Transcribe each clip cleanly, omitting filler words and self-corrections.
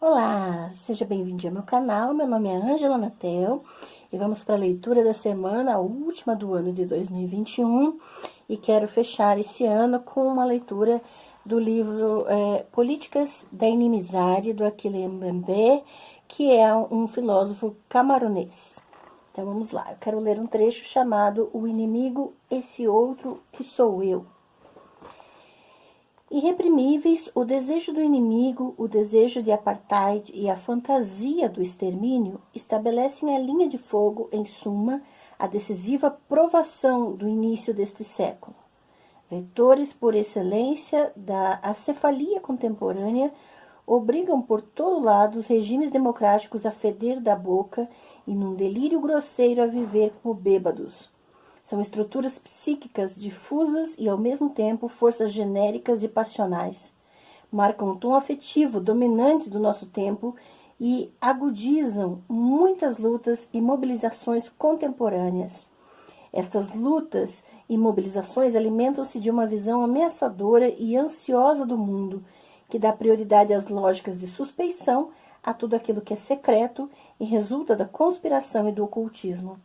Olá, seja bem-vindo ao meu canal. Meu nome é Ângela Natel e vamos para a leitura da semana, a última do ano de 2021. E quero fechar esse ano com uma leitura do livro Políticas da Inimizade, do Achille Mbembe, que é um filósofo camaronês. Então vamos lá, eu quero ler um trecho chamado O Inimigo, Esse Outro que Sou Eu. Irreprimíveis, o desejo do inimigo, o desejo de apartheid e a fantasia do extermínio estabelecem a linha de fogo, em suma, a decisiva provação do início deste século. Vetores por excelência da acefalia contemporânea obrigam por todo lado os regimes democráticos a feder da boca e, num delírio grosseiro, a viver como bêbados. São estruturas psíquicas difusas e, ao mesmo tempo, forças genéricas e passionais. Marcam o tom afetivo dominante do nosso tempo e agudizam muitas lutas e mobilizações contemporâneas. Estas lutas e mobilizações alimentam-se de uma visão ameaçadora e ansiosa do mundo, que dá prioridade às lógicas de suspeição, a tudo aquilo que é secreto e resulta da conspiração e do ocultismo.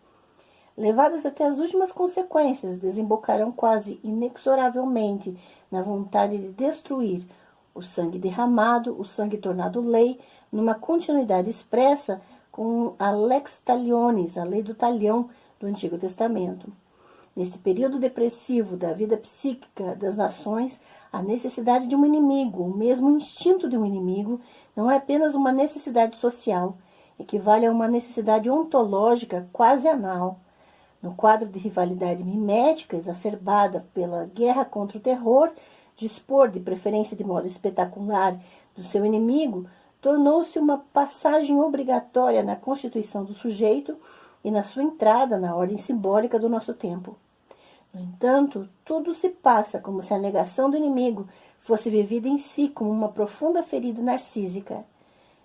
Levadas até as últimas consequências, desembocarão quase inexoravelmente na vontade de destruir o sangue derramado, o sangue tornado lei, numa continuidade expressa com a lex talionis, a lei do talhão do Antigo Testamento. Neste período depressivo da vida psíquica das nações, a necessidade de um inimigo, o mesmo instinto de um inimigo, não é apenas uma necessidade social, equivale a uma necessidade ontológica quase anal. No quadro de rivalidade mimética exacerbada pela guerra contra o terror, dispor, de preferência de modo espetacular, do seu inimigo, tornou-se uma passagem obrigatória na constituição do sujeito e na sua entrada na ordem simbólica do nosso tempo. No entanto, tudo se passa como se a negação do inimigo fosse vivida em si como uma profunda ferida narcísica.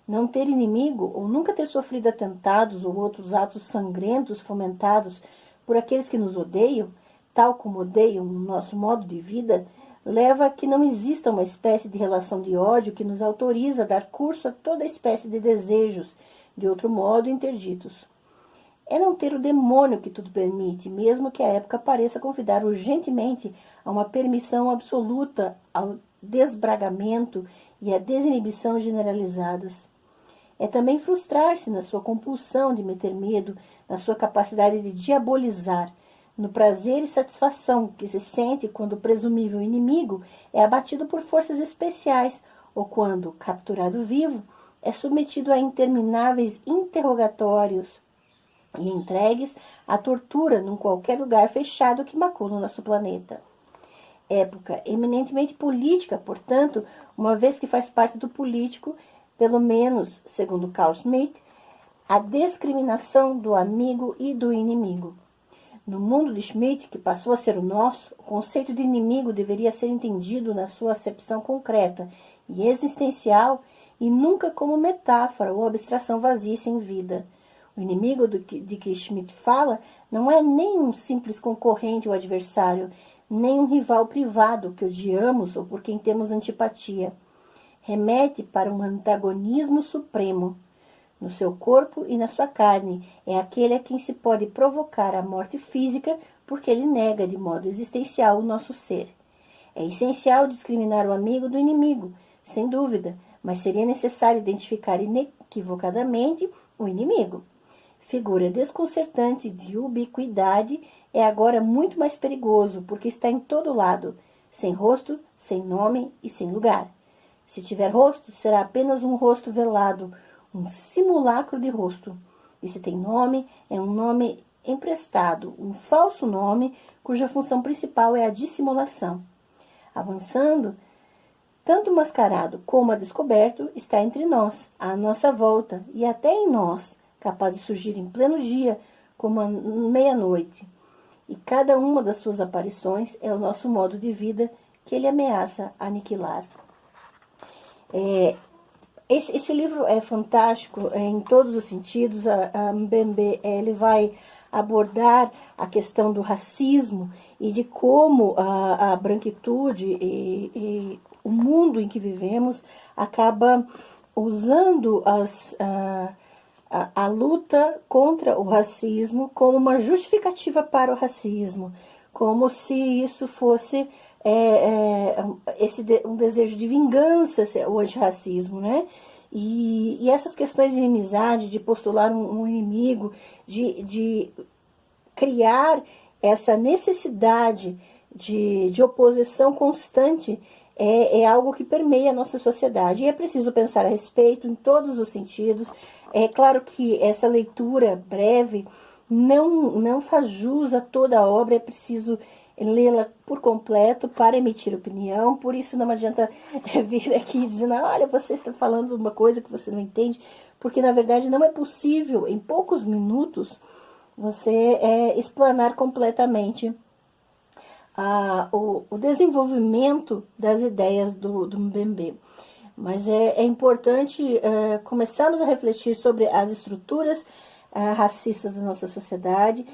Não ter inimigo, ou nunca ter sofrido atentados ou outros atos sangrentos fomentados por aqueles que nos odeiam, tal como odeiam o nosso modo de vida, leva a que não exista uma espécie de relação de ódio que nos autoriza a dar curso a toda espécie de desejos, de outro modo interditos. É não ter o demônio que tudo permite, mesmo que a época pareça convidar urgentemente a uma permissão absoluta ao desbragamento e à desinibição generalizadas. É também frustrar-se na sua compulsão de meter medo, na sua capacidade de diabolizar, no prazer e satisfação que se sente quando o presumível inimigo é abatido por forças especiais ou quando, capturado vivo, é submetido a intermináveis interrogatórios e entregues à tortura num qualquer lugar fechado que macula o nosso planeta. Época eminentemente política, portanto, uma vez que faz parte do político, pelo menos, segundo Carl Schmitt, a discriminação do amigo e do inimigo. No mundo de Schmitt, que passou a ser o nosso, o conceito de inimigo deveria ser entendido na sua acepção concreta e existencial e nunca como metáfora ou abstração vazia e sem vida. O inimigo de que Schmitt fala não é nem um simples concorrente ou adversário, nem um rival privado que odiamos ou por quem temos antipatia. Remete para um antagonismo supremo. No seu corpo e na sua carne, é aquele a quem se pode provocar a morte física porque ele nega de modo existencial o nosso ser. É essencial discriminar o amigo do inimigo, sem dúvida, mas seria necessário identificar inequivocadamente o inimigo. Figura desconcertante de ubiquidade, é agora muito mais perigoso porque está em todo lado, sem rosto, sem nome e sem lugar. Se tiver rosto, será apenas um rosto velado, um simulacro de rosto. E se tem nome, é um nome emprestado, um falso nome, cuja função principal é a dissimulação. Avançando, tanto o mascarado como a descoberto está entre nós, à nossa volta, e até em nós, capaz de surgir em pleno dia, como à meia-noite. E cada uma das suas aparições é o nosso modo de vida que ele ameaça aniquilar. Esse livro é fantástico em todos os sentidos. A Mbembe, ele vai abordar a questão do racismo e de como a branquitude e o mundo em que vivemos acaba usando a luta contra o racismo como uma justificativa para o racismo, como se isso fosse um desejo de vingança, o antirracismo, né? E essas questões de inimizade, de postular um inimigo, de criar essa necessidade de oposição constante, é algo que permeia a nossa sociedade. E é preciso pensar a respeito em todos os sentidos. É claro que essa leitura breve não faz jus a toda a obra, é preciso lê-la por completo para emitir opinião. Por isso não adianta vir aqui dizendo, olha, você está falando uma coisa que você não entende, porque na verdade não é possível, em poucos minutos, você explanar completamente o desenvolvimento das ideias do Mbembe. Mas é importante começarmos a refletir sobre as estruturas racistas da nossa sociedade,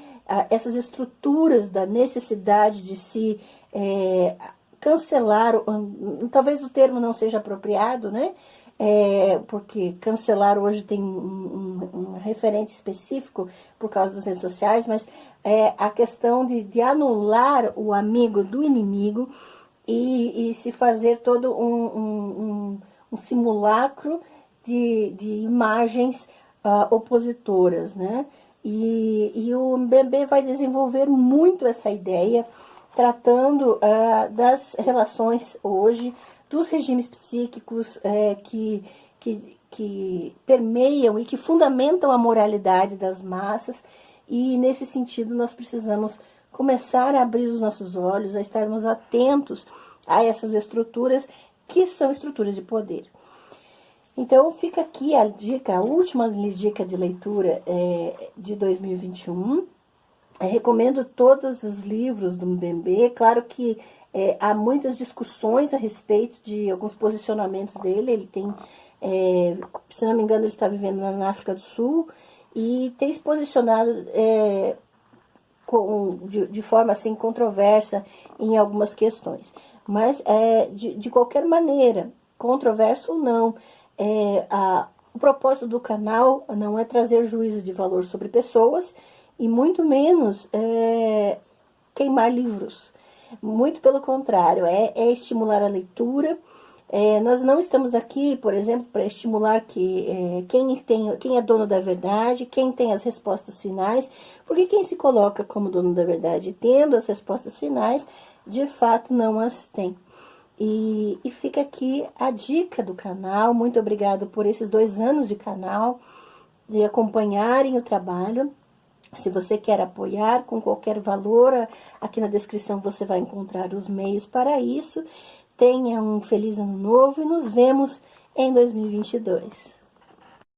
essas estruturas da necessidade de se cancelar, talvez o termo não seja apropriado, né? Porque cancelar hoje tem um referente específico por causa das redes sociais, mas a questão de anular o amigo do inimigo e se fazer todo um simulacro de imagens opositoras, né? E o Mbembe vai desenvolver muito essa ideia, tratando das relações hoje, dos regimes psíquicos que permeiam e que fundamentam a moralidade das massas. E nesse sentido nós precisamos começar a abrir os nossos olhos, a estarmos atentos a essas estruturas que são estruturas de poder. Então fica aqui a dica, a última dica de leitura de 2021. Recomendo todos os livros do Mbembe. Claro que há muitas discussões a respeito de alguns posicionamentos dele. Ele tem, se não me engano, ele está vivendo na África do Sul e tem se posicionado de forma assim controversa em algumas questões. Mas de qualquer maneira, controverso ou não, o propósito do canal não é trazer juízo de valor sobre pessoas e muito menos queimar livros. Muito pelo contrário, é estimular a leitura. Nós não estamos aqui, por exemplo, para estimular quem é dono da verdade, quem tem as respostas finais, porque quem se coloca como dono da verdade tendo as respostas finais, de fato não as tem. E fica aqui a dica do canal. Muito obrigada por esses 2 anos de canal, de acompanharem o trabalho. Se você quer apoiar com qualquer valor, aqui na descrição você vai encontrar os meios para isso. Tenha um feliz ano novo e nos vemos em 2022.